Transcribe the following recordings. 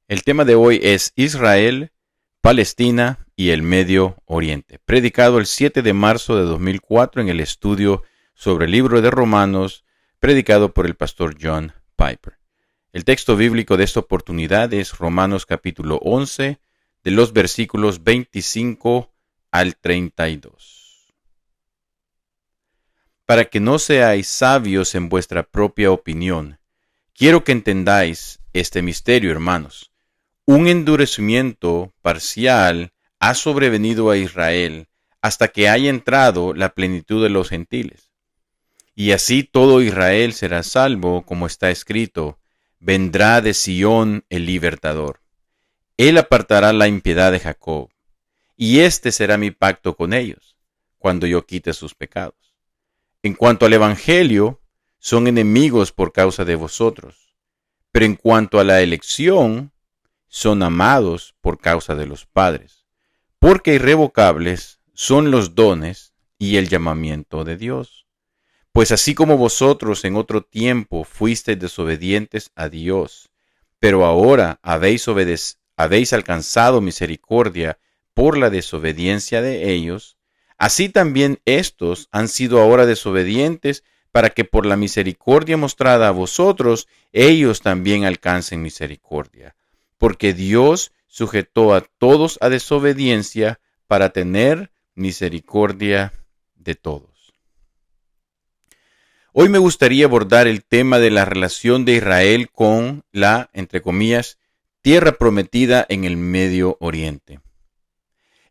El tema de hoy es Israel, Palestina y el Medio Oriente, predicado el 7 de marzo de 2004 en el estudio sobre el libro de Romanos, predicado por el pastor John Piper. El texto bíblico de esta oportunidad es Romanos capítulo 11, de los versículos 25 al 32. Para que no seáis sabios en vuestra propia opinión, quiero que entendáis este misterio, hermanos. Un endurecimiento parcial ha sobrevenido a Israel hasta que haya entrado la plenitud de los gentiles. Y así todo Israel será salvo, como está escrito: vendrá de Sión el libertador. Él apartará la impiedad de Jacob, y este será mi pacto con ellos, cuando yo quite sus pecados. En cuanto al Evangelio, son enemigos por causa de vosotros, pero en cuanto a la elección, son amados por causa de los padres, porque irrevocables son los dones y el llamamiento de Dios. Pues así como vosotros en otro tiempo fuisteis desobedientes a Dios, pero ahora habéis alcanzado misericordia por la desobediencia de ellos, así también éstos han sido ahora desobedientes para que por la misericordia mostrada a vosotros, ellos también alcancen misericordia. Porque Dios sujetó a todos a desobediencia para tener misericordia de todos. Hoy me gustaría abordar el tema de la relación de Israel con la, entre comillas, tierra prometida en el Medio Oriente.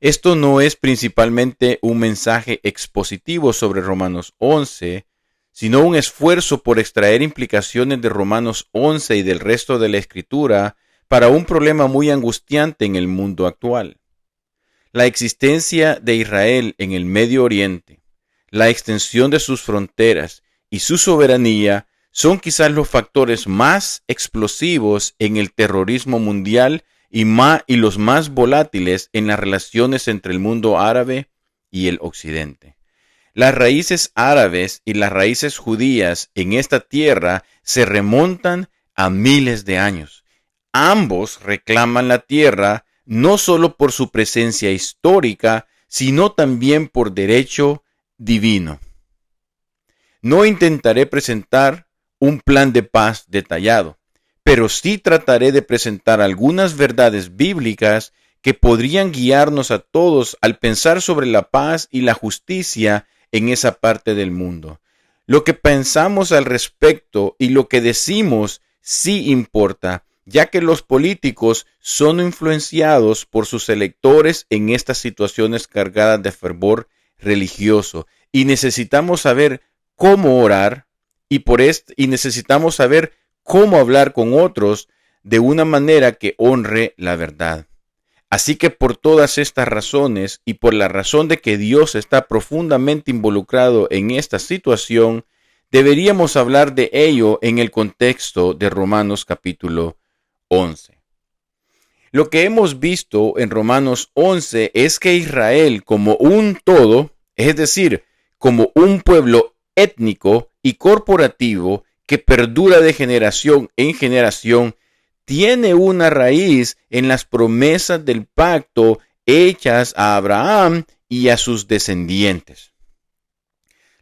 Esto no es principalmente un mensaje expositivo sobre Romanos 11, sino un esfuerzo por extraer implicaciones de Romanos 11 y del resto de la Escritura para un problema muy angustiante en el mundo actual. La existencia de Israel en el Medio Oriente, la extensión de sus fronteras y su soberanía son quizás los factores más explosivos en el terrorismo mundial y los más volátiles en las relaciones entre el mundo árabe y el occidente. Las raíces árabes y las raíces judías en esta tierra se remontan a miles de años. Ambos reclaman la tierra no solo por su presencia histórica, sino también por derecho divino. No intentaré presentar un plan de paz detallado, pero sí trataré de presentar algunas verdades bíblicas que podrían guiarnos a todos al pensar sobre la paz y la justicia en esa parte del mundo. Lo que pensamos al respecto y lo que decimos sí importa, ya que los políticos son influenciados por sus electores en estas situaciones cargadas de fervor religioso, y necesitamos saber cómo orar y necesitamos saber cómo hablar con otros de una manera que honre la verdad. Así que por todas estas razones y por la razón de que Dios está profundamente involucrado en esta situación, deberíamos hablar de ello en el contexto de Romanos capítulo 11. Lo que hemos visto en Romanos 11 es que Israel como un todo, es decir, como un pueblo étnico y corporativo que perdura de generación en generación, tiene una raíz en las promesas del pacto hechas a Abraham y a sus descendientes.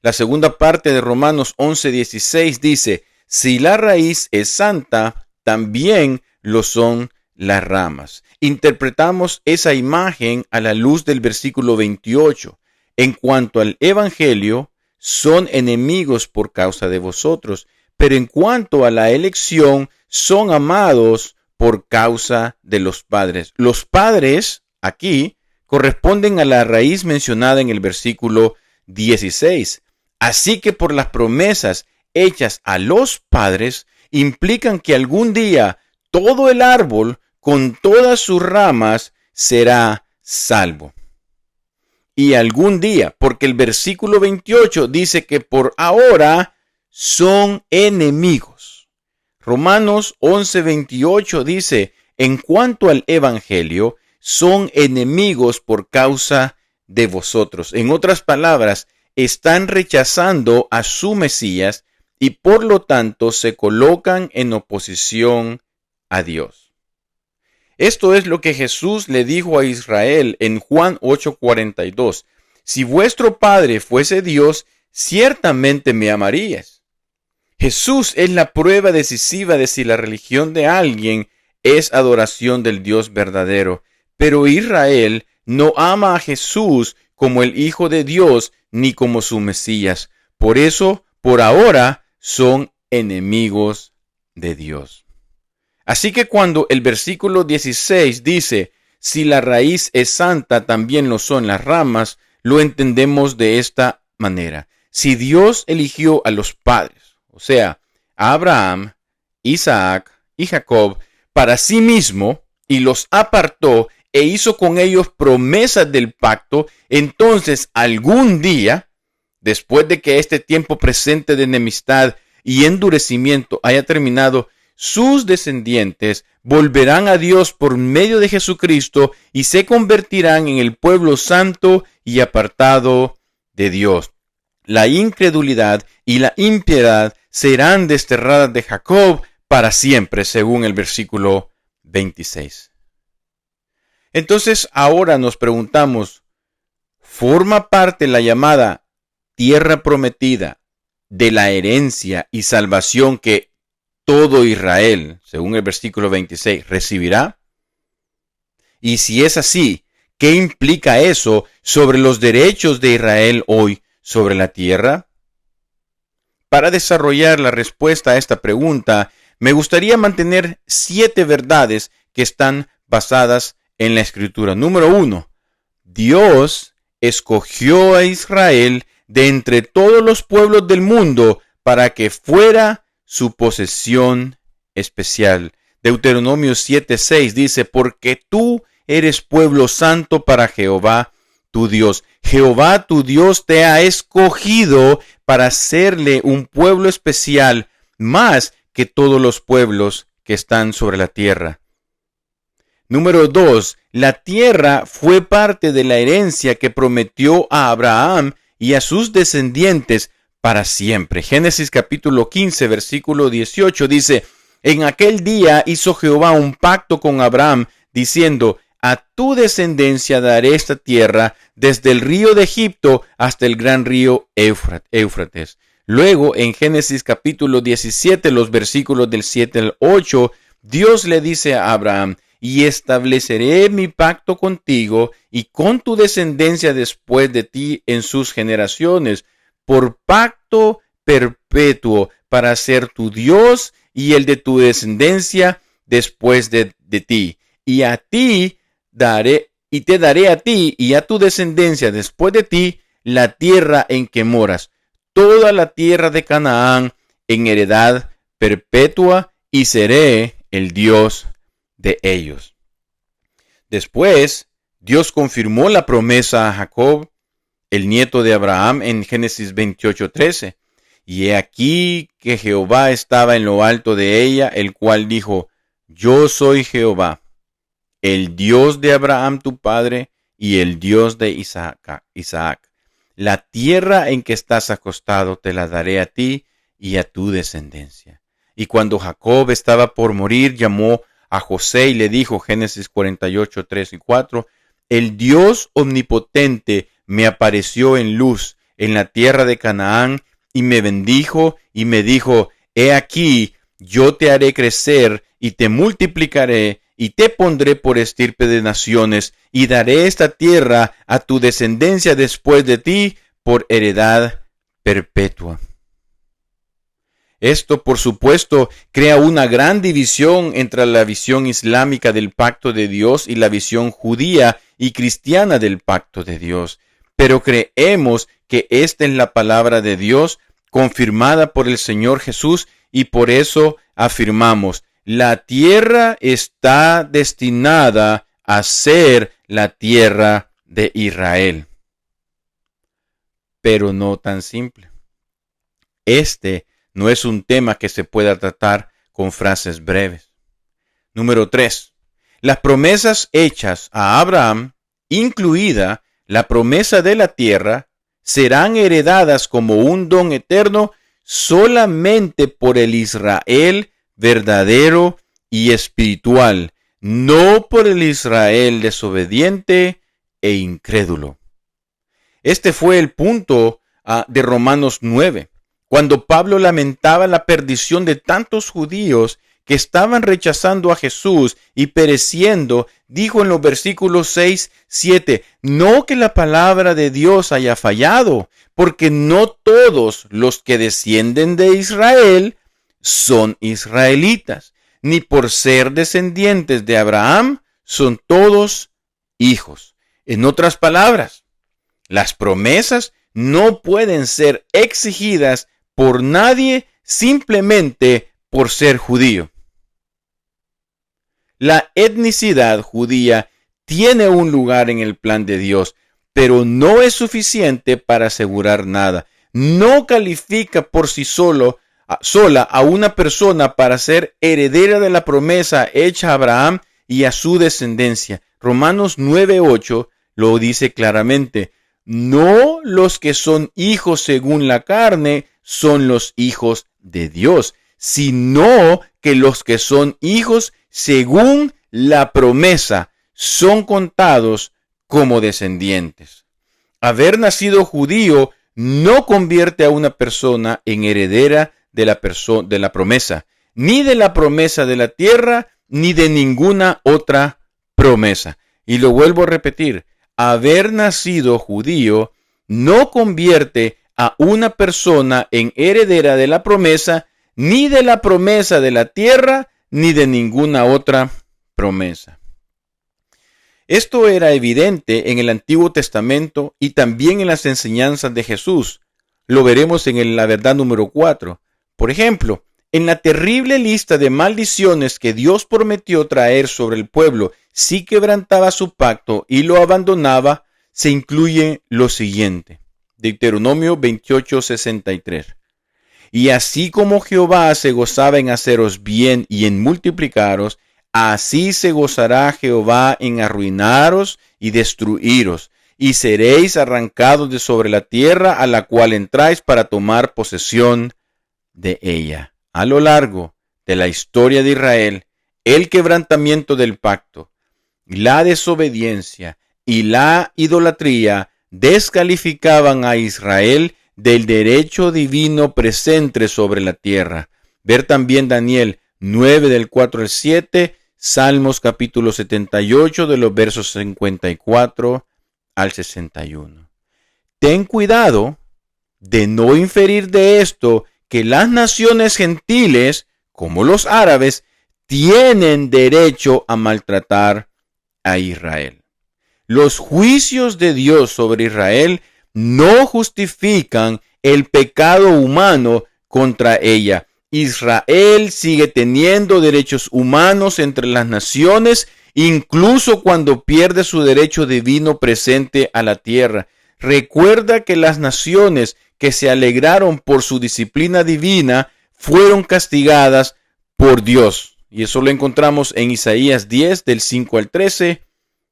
La segunda parte de Romanos 11:16 dice: si la raíz es santa, también lo son las ramas. Interpretamos esa imagen a la luz del versículo 28. En cuanto al Evangelio, son enemigos por causa de vosotros, pero en cuanto a la elección, son amados por causa de los padres. Los padres aquí corresponden a la raíz mencionada en el versículo 16. Así que por las promesas hechas a los padres, implican que algún día todo el árbol con todas sus ramas será salvo. Y algún día, porque el versículo 28 dice que por ahora son enemigos. Romanos 11:28 dice: en cuanto al Evangelio, son enemigos por causa de vosotros. En otras palabras, están rechazando a su Mesías y por lo tanto se colocan en oposición a Dios. Esto es lo que Jesús le dijo a Israel en Juan 8:42. Si vuestro Padre fuese Dios, ciertamente me amarías. Jesús es la prueba decisiva de si la religión de alguien es adoración del Dios verdadero. Pero Israel no ama a Jesús como el Hijo de Dios ni como su Mesías. Por eso, por ahora, son enemigos de Dios. Así que cuando el versículo 16 dice, si la raíz es santa, también lo son las ramas, lo entendemos de esta manera. Si Dios eligió a los padres, o sea, a Abraham, Isaac y Jacob, para sí mismo, y los apartó e hizo con ellos promesas del pacto, entonces algún día, después de que este tiempo presente de enemistad y endurecimiento haya terminado, sus descendientes volverán a Dios por medio de Jesucristo y se convertirán en el pueblo santo y apartado de Dios. La incredulidad y la impiedad serán desterradas de Jacob para siempre, según el versículo 26. Entonces ahora nos preguntamos, ¿forma parte la llamada tierra prometida de la herencia y salvación que todo Israel, según el versículo 26, recibirá? Y si es así, ¿qué implica eso sobre los derechos de Israel hoy sobre la tierra? Para desarrollar la respuesta a esta pregunta, me gustaría mantener 7 verdades que están basadas en la Escritura. Número 1. Dios escogió a Israel de entre todos los pueblos del mundo para que fuera su posesión especial. Deuteronomio 7:6 dice, porque tú eres pueblo santo para Jehová tu Dios. Jehová tu Dios te ha escogido para serle un pueblo especial, más que todos los pueblos que están sobre la tierra. Número 2. La tierra fue parte de la herencia que prometió a Abraham y a sus descendientes para siempre. Génesis capítulo 15, versículo 18 dice, en aquel día hizo Jehová un pacto con Abraham, diciendo, a tu descendencia daré esta tierra desde el río de Egipto hasta el gran río Éufrates. Luego, en Génesis capítulo 17, los versículos del 7 al 8, Dios le dice a Abraham, y estableceré mi pacto contigo y con tu descendencia después de ti en sus generaciones, por pacto perpetuo, para ser tu Dios y el de tu descendencia después de ti. Y a ti te daré a ti y a tu descendencia después de ti la tierra en que moras, toda la tierra de Canaán en heredad perpetua, y seré el Dios de ellos. Después, Dios confirmó la promesa a Jacob, el nieto de Abraham, en Génesis 28:13. Y he aquí que Jehová estaba en lo alto de ella, el cual dijo, yo soy Jehová, el Dios de Abraham tu padre y el Dios de Isaac. La tierra en que estás acostado te la daré a ti y a tu descendencia. Y cuando Jacob estaba por morir, llamó a José y le dijo, Génesis 48:3 y 4, el Dios omnipotente me apareció en luz en la tierra de Canaán y me bendijo y me dijo, he aquí, yo te haré crecer y te multiplicaré y te pondré por estirpe de naciones y daré esta tierra a tu descendencia después de ti por heredad perpetua. Esto, por supuesto, crea una gran división entre la visión islámica del pacto de Dios y la visión judía y cristiana del pacto de Dios. Pero creemos que esta es la palabra de Dios confirmada por el Señor Jesús y por eso afirmamos, la tierra está destinada a ser la tierra de Israel. Pero no tan simple. Este no es un tema que se pueda tratar con frases breves. Número 3. Las promesas hechas a Abraham, incluida la promesa de la tierra, serán heredadas como un don eterno solamente por el Israel verdadero y espiritual, no por el Israel desobediente e incrédulo. Este fue el punto de Romanos 9, cuando Pablo lamentaba la perdición de tantos judíos que estaban rechazando a Jesús y pereciendo. Dijo en los versículos 6, 7, no que la palabra de Dios haya fallado, porque no todos los que descienden de Israel son israelitas, ni por ser descendientes de Abraham son todos hijos. En otras palabras, las promesas no pueden ser exigidas por nadie simplemente por ser judío. La etnicidad judía tiene un lugar en el plan de Dios, pero no es suficiente para asegurar nada. No califica por sí sola a una persona para ser heredera de la promesa hecha a Abraham y a su descendencia. Romanos 9:8 lo dice claramente. No los que son hijos según la carne son los hijos de Dios, sino que los que son hijos según la promesa son contados como descendientes. Haber nacido judío no convierte a una persona en heredera de la promesa, ni de la promesa de la tierra, ni de ninguna otra promesa. Y lo vuelvo a repetir, haber nacido judío no convierte a una persona en heredera de la promesa, ni de la promesa de la tierra, ni de ninguna otra promesa. Esto era evidente en el Antiguo Testamento y también en las enseñanzas de Jesús. Lo veremos en la verdad número 4. Por ejemplo, en la terrible lista de maldiciones que Dios prometió traer sobre el pueblo si quebrantaba su pacto y lo abandonaba, se incluye lo siguiente. Deuteronomio 28:63. Y así como Jehová se gozaba en haceros bien y en multiplicaros, así se gozará Jehová en arruinaros y destruiros, y seréis arrancados de sobre la tierra a la cual entráis para tomar posesión de ella. A lo largo de la historia de Israel, el quebrantamiento del pacto, la desobediencia y la idolatría descalificaban a Israel del derecho divino presente sobre la tierra. Ver también Daniel 9 del 4 al 7, Salmos capítulo 78 de los versos 54 al 61. Ten cuidado de no inferir de esto que las naciones gentiles, como los árabes, tienen derecho a maltratar a Israel. Los juicios de Dios sobre Israel no justifican el pecado humano contra ella. Israel sigue teniendo derechos humanos entre las naciones, incluso cuando pierde su derecho divino presente a la tierra. Recuerda que las naciones que se alegraron por su disciplina divina fueron castigadas por Dios. Y eso lo encontramos en Isaías 10 del 5 al 13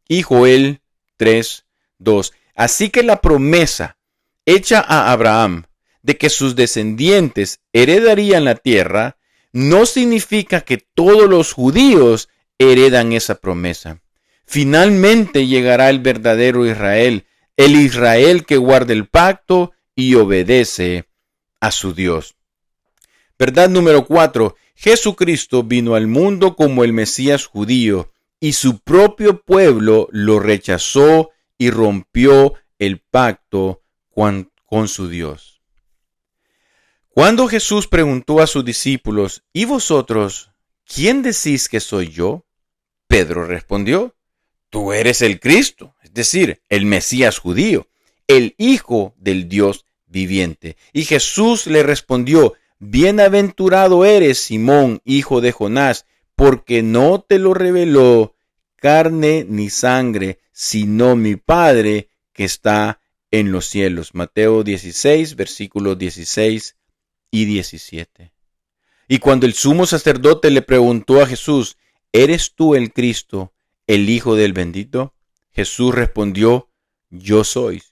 y Joel 3:2. Así que la promesa hecha a Abraham de que sus descendientes heredarían la tierra no significa que todos los judíos heredan esa promesa. Finalmente llegará el verdadero Israel, el Israel que guarda el pacto y obedece a su Dios. Verdad número 4. Jesucristo vino al mundo como el Mesías judío y su propio pueblo lo rechazó y rompió el pacto con su Dios. Cuando Jesús preguntó a sus discípulos, ¿y vosotros, quién decís que soy yo? Pedro respondió, tú eres el Cristo, es decir, el Mesías judío, el Hijo del Dios viviente. Y Jesús le respondió, bienaventurado eres, Simón, hijo de Jonás, porque no te lo reveló carne ni sangre, sino mi Padre que está en los cielos. Mateo 16, versículos 16 y 17. Y cuando el sumo sacerdote le preguntó a Jesús, ¿eres tú el Cristo, el Hijo del bendito? Jesús respondió, yo soy.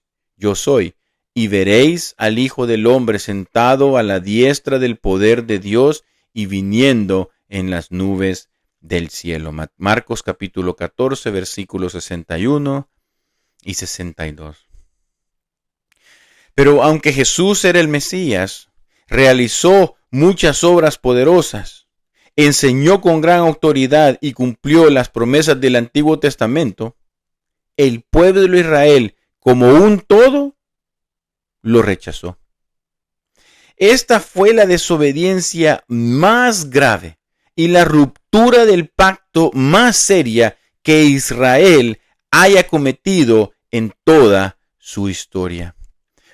Y veréis al Hijo del hombre sentado a la diestra del poder de Dios y viniendo en las nubes del cielo. Marcos capítulo 14, versículos 61 y 62. Pero aunque Jesús era el Mesías, realizó muchas obras poderosas, enseñó con gran autoridad y cumplió las promesas del Antiguo Testamento, el pueblo de Israel, como un todo, lo rechazó. Esta fue la desobediencia más grave y la ruptura del pacto más seria que Israel haya cometido en toda su historia.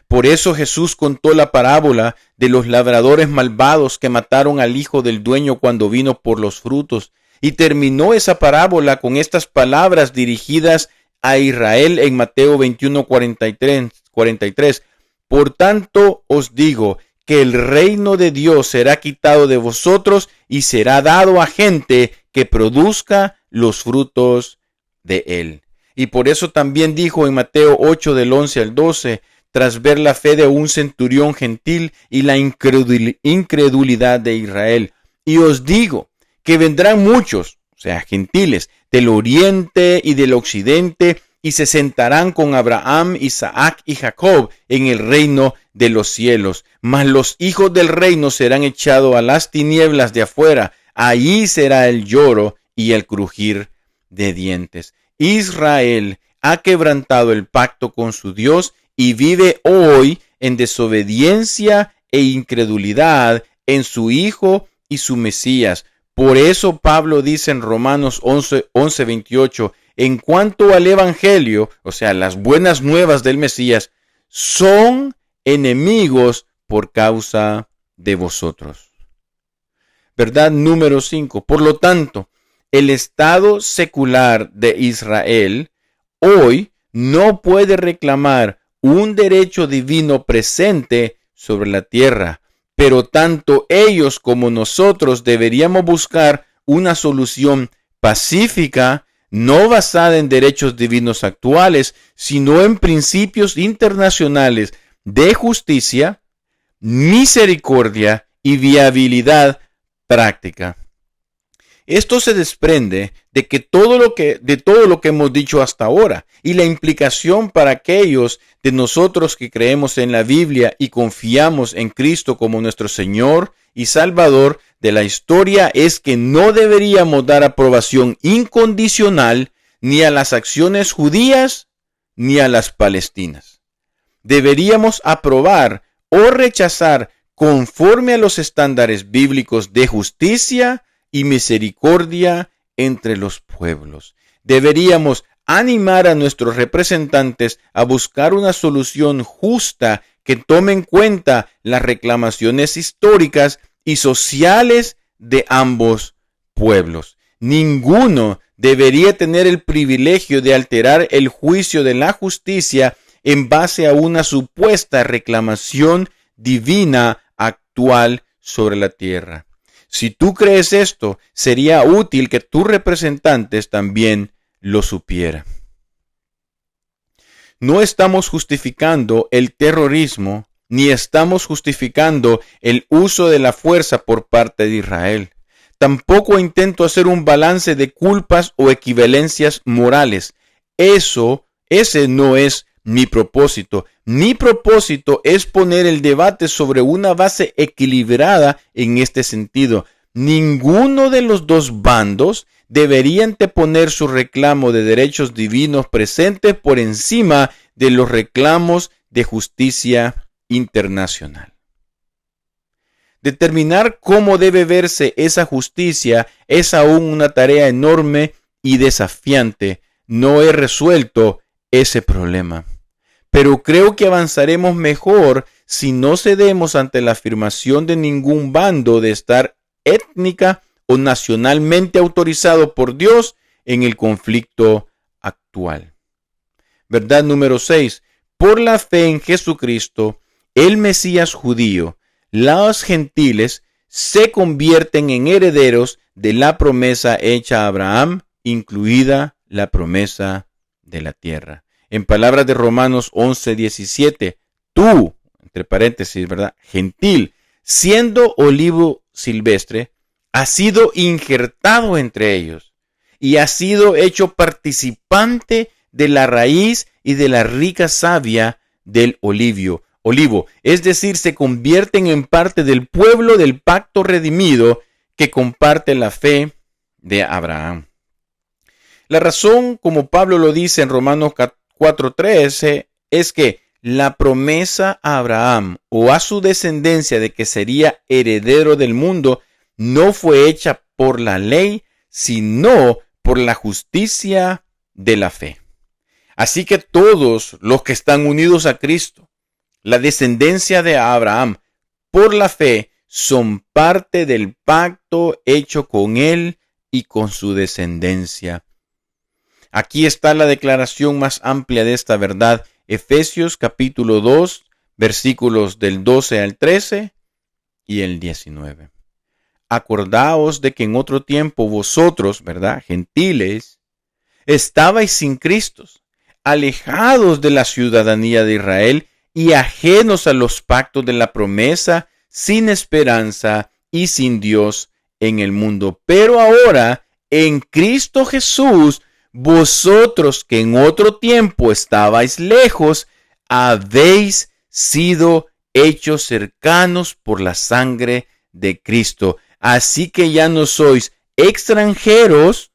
Por eso Jesús contó la parábola de los labradores malvados que mataron al hijo del dueño cuando vino por los frutos, y terminó esa parábola con estas palabras dirigidas a Israel en Mateo 21:43. Por tanto os digo que el reino de Dios será quitado de vosotros y será dado a gente que produzca los frutos de él. Y por eso también dijo en Mateo 8 del 11 al 12, tras ver la fe de un centurión gentil y la incredulidad de Israel. Y os digo que vendrán muchos, o sea, gentiles, del oriente y del occidente, y se sentarán con Abraham, Isaac y Jacob en el reino de los cielos. Mas los hijos del reino serán echados a las tinieblas de afuera. Allí será el lloro y el crujir de dientes. Israel ha quebrantado el pacto con su Dios y vive hoy en desobediencia e incredulidad en su Hijo y su Mesías. Por eso Pablo dice en Romanos 11:28, en cuanto al Evangelio, o sea, las buenas nuevas del Mesías, son enemigos por causa de vosotros. Verdad número 5. Por lo tanto, el Estado secular de Israel hoy no puede reclamar un derecho divino presente sobre la tierra, pero tanto ellos como nosotros deberíamos buscar una solución pacífica, no basada en derechos divinos actuales, sino en principios internacionales de justicia, misericordia y viabilidad práctica. Esto se desprende de todo lo que hemos dicho hasta ahora y la implicación para aquellos de nosotros que creemos en la Biblia y confiamos en Cristo como nuestro Señor y Salvador de la historia es que no deberíamos dar aprobación incondicional ni a las acciones judías ni a las palestinas. Deberíamos aprobar o rechazar conforme a los estándares bíblicos de justicia y misericordia entre los pueblos. Deberíamos animar a nuestros representantes a buscar una solución justa que tome en cuenta las reclamaciones históricas y sociales de ambos pueblos. Ninguno debería tener el privilegio de alterar el juicio de la justicia en base a una supuesta reclamación divina actual sobre la tierra. Si tú crees esto, sería útil que tus representantes también lo supieran. No estamos justificando el terrorismo, ni estamos justificando el uso de la fuerza por parte de Israel. Tampoco intento hacer un balance de culpas o equivalencias morales. Ese no es mi propósito. Mi propósito es poner el debate sobre una base equilibrada en este sentido. Ninguno de los dos bandos debería anteponer su reclamo de derechos divinos presentes por encima de los reclamos de justicia internacional. Determinar cómo debe verse esa justicia es aún una tarea enorme y desafiante. No he resuelto ese problema. Pero creo que avanzaremos mejor si no cedemos ante la afirmación de ningún bando de estar étnica o nacionalmente autorizado por Dios en el conflicto actual. Verdad número 6. Por la fe en Jesucristo, el Mesías judío, los gentiles se convierten en herederos de la promesa hecha a Abraham, incluida la promesa de la tierra. En palabras de Romanos 11:17, tú, entre paréntesis, ¿verdad? Gentil, siendo olivo silvestre, ha sido injertado entre ellos y ha sido hecho participante de la raíz y de la rica savia del olivo. Es decir, se convierten en parte del pueblo del pacto redimido que comparte la fe de Abraham. La razón, como Pablo lo dice en Romanos 4:13, es que la promesa a Abraham o a su descendencia de que sería heredero del mundo no fue hecha por la ley, sino por la justicia de la fe. Así que todos los que están unidos a Cristo, la descendencia de Abraham, por la fe, son parte del pacto hecho con él y con su descendencia. Aquí está la declaración más amplia de esta verdad. Efesios capítulo 2, versículos del 12 al 13 y el 19. Acordaos de que en otro tiempo vosotros, ¿verdad?, gentiles, estabais sin Cristo, alejados de la ciudadanía de Israel y ajenos a los pactos de la promesa, sin esperanza y sin Dios en el mundo. Pero ahora, en Cristo Jesús, vosotros que en otro tiempo estabais lejos, habéis sido hechos cercanos por la sangre de Cristo. Así que ya no sois extranjeros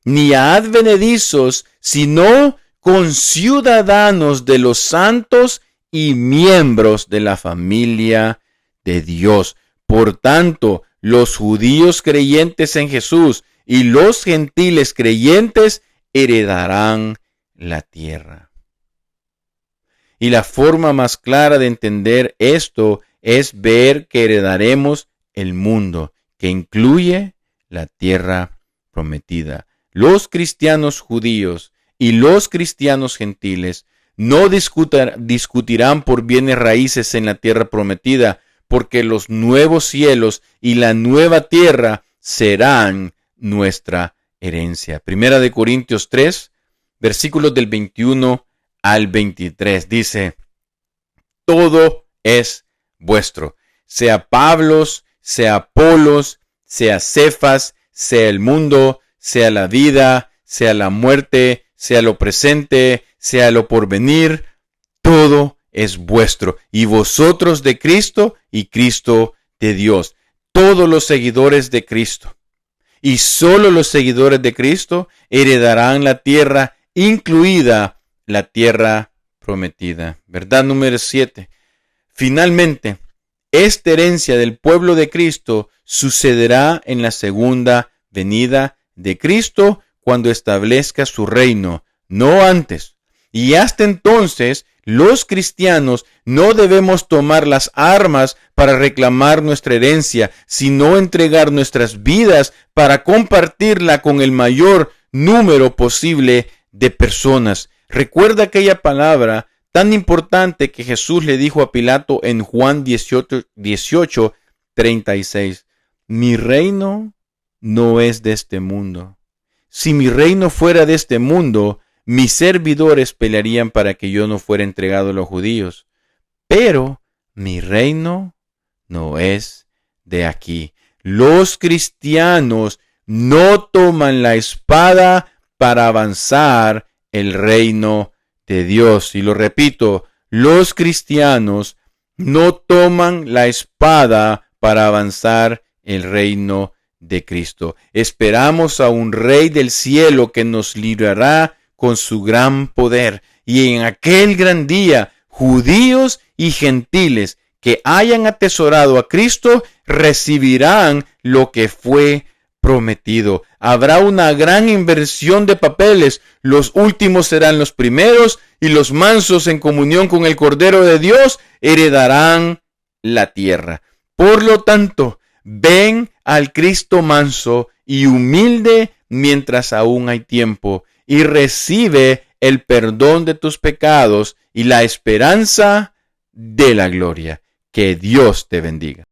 ni advenedizos, sino conciudadanos de los santos y miembros de la familia de Dios. Por tanto, los judíos creyentes en Jesús y los gentiles creyentes heredarán la tierra. Y la forma más clara de entender esto es ver que heredaremos el mundo, que incluye la tierra prometida. Los cristianos judíos y los cristianos gentiles no discutirán por bienes raíces en la tierra prometida, porque los nuevos cielos y la nueva tierra serán nuestra herencia. Primera de Corintios 3, versículos del 21 al 23. Dice, todo es vuestro, sea Pablos, sea Apolos, sea Cefas, sea el mundo, sea la vida, sea la muerte, sea lo presente, sea lo porvenir, todo es vuestro, y vosotros de Cristo y Cristo de Dios. Todos los seguidores de Cristo y solo los seguidores de Cristo heredarán la tierra, incluida la tierra prometida. Verdad número 7. Finalmente, esta herencia del pueblo de Cristo sucederá en la segunda venida de Cristo cuando establezca su reino, no antes. Y hasta entonces, los cristianos no debemos tomar las armas para reclamar nuestra herencia, sino entregar nuestras vidas para compartirla con el mayor número posible de personas. Recuerda aquella palabra tan importante que Jesús le dijo a Pilato en Juan 18:36. Mi reino no es de este mundo. Si mi reino fuera de este mundo, mis servidores pelearían para que yo no fuera entregado a los judíos. Pero mi reino no es de aquí. Los cristianos no toman la espada para avanzar el reino de Dios. Y lo repito, los cristianos no toman la espada para avanzar el reino de Cristo. Esperamos a un Rey del cielo que nos librará con su gran poder. Y en aquel gran día, judíos y gentiles que hayan atesorado a Cristo recibirán lo que fue prometido. Habrá una gran inversión de papeles. Los últimos serán los primeros y los mansos en comunión con el Cordero de Dios heredarán la tierra. Por lo tanto, ven al Cristo manso y humilde mientras aún hay tiempo y recibe el perdón de tus pecados y la esperanza de la gloria. Que Dios te bendiga.